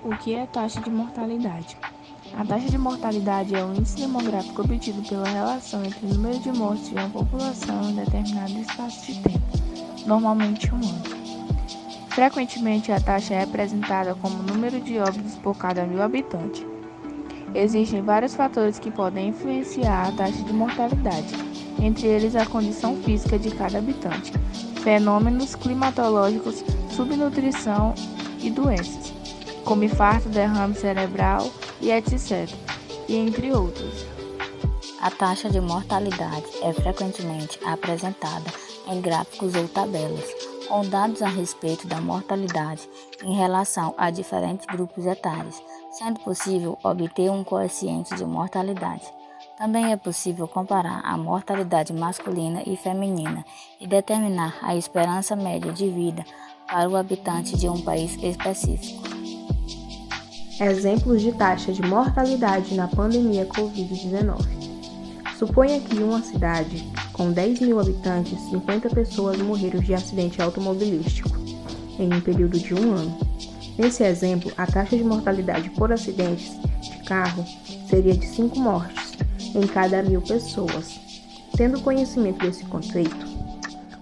O que é taxa de mortalidade? A taxa de mortalidade é o índice demográfico obtido pela relação entre o número de mortes de uma população em determinado espaço de tempo, normalmente um ano. Frequentemente, a taxa é apresentada como o número de óbitos por cada 1.000 habitantes. Existem vários fatores que podem influenciar a taxa de mortalidade, entre eles a condição física de cada habitante, fenômenos climatológicos, subnutrição e doenças, como infarto, derrame cerebral e etc., e entre outros. A taxa de mortalidade é frequentemente apresentada em gráficos ou tabelas, com dados a respeito da mortalidade em relação a diferentes grupos etários, sendo possível obter um coeficiente de mortalidade. Também é possível comparar a mortalidade masculina e feminina e determinar a esperança média de vida para o habitante de um país específico. Exemplos de taxa de mortalidade na pandemia Covid-19. Suponha que em uma cidade com 10.000 habitantes, 50 pessoas morreram de acidente automobilístico em um período de um ano. Nesse exemplo, a taxa de mortalidade por acidentes de carro seria de 5 mortes em cada 1.000 pessoas. Tendo conhecimento desse conceito,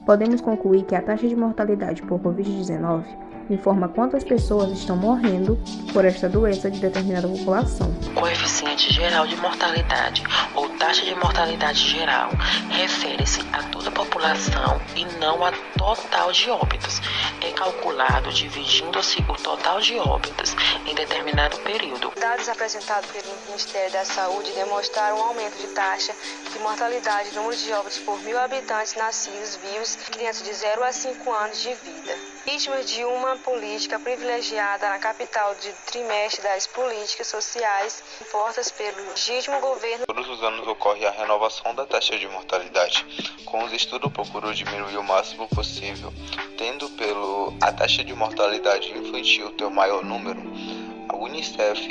podemos concluir que a taxa de mortalidade por Covid-19 informa quantas pessoas estão morrendo por esta doença de determinada população. Coeficiente geral de mortalidade ou taxa de mortalidade geral refere-se a toda a população e não a total de óbitos. É calculado dividindo-se o total de óbitos em determinado período. Dados apresentados pelo Ministério da Saúde demonstraram um aumento de taxa de mortalidade no número de óbitos por 1.000 habitantes nascidos vivos em crianças de 0 a 5 anos de vida. Vítimas de uma política privilegiada na capital de trimestre das políticas sociais impostas pelo legítimo governo. Todos os anos ocorre a renovação da taxa de mortalidade. Com os estudos procurou diminuir o máximo possível, tendo a taxa de mortalidade infantil ter o maior número. A Unicef,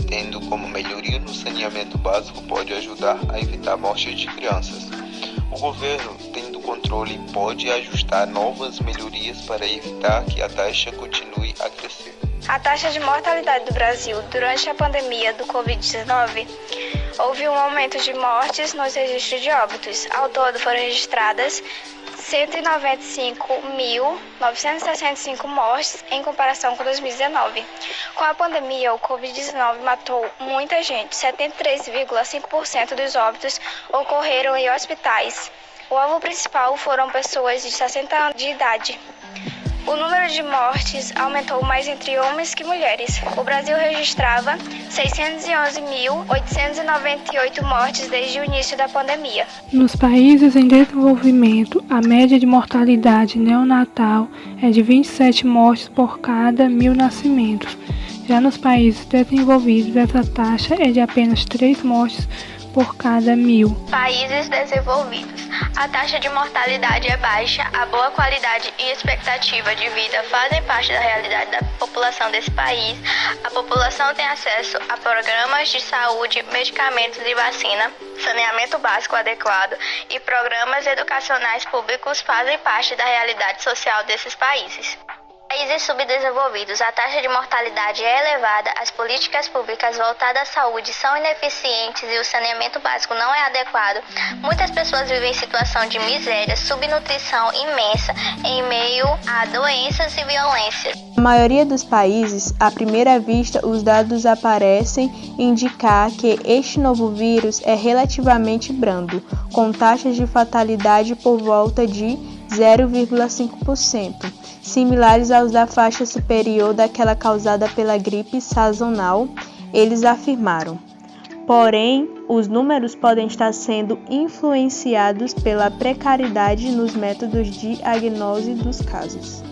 tendo como melhoria no saneamento básico, pode ajudar a evitar a morte de crianças. O governo, tendo controle, pode ajustar novas melhorias para evitar que a taxa continue a crescer. A taxa de mortalidade do Brasil durante a pandemia do Covid-19 houve um aumento de mortes nos registros de óbitos. Ao todo foram registradas 195.965 mortes em comparação com 2019. Com a pandemia, o Covid-19 matou muita gente. 73,5% dos óbitos ocorreram em hospitais. O alvo principal foram pessoas de 60 anos de idade. O número de mortes aumentou mais entre homens que mulheres. O Brasil registrava 611.898 mortes desde o início da pandemia. Nos países em desenvolvimento, a média de mortalidade neonatal é de 27 mortes por cada 1.000 nascimentos. Já nos países desenvolvidos, essa taxa é de apenas 3 mortes por cada 1.000. Países desenvolvidos. A taxa de mortalidade é baixa, a boa qualidade e expectativa de vida fazem parte da realidade da população desse país. A população tem acesso a programas de saúde, medicamentos e vacina, saneamento básico adequado e programas educacionais públicos fazem parte da realidade social desses países. Em países subdesenvolvidos, a taxa de mortalidade é elevada, as políticas públicas voltadas à saúde são ineficientes e o saneamento básico não é adequado. Muitas pessoas vivem em situação de miséria, subnutrição imensa, em meio a doenças e violências. Na maioria dos países, à primeira vista, os dados parecem indicar que este novo vírus é relativamente brando, com taxas de fatalidade por volta de 0,5%, similares aos da faixa superior daquela causada pela gripe sazonal, eles afirmaram. Porém, os números podem estar sendo influenciados pela precariedade nos métodos de diagnose dos casos.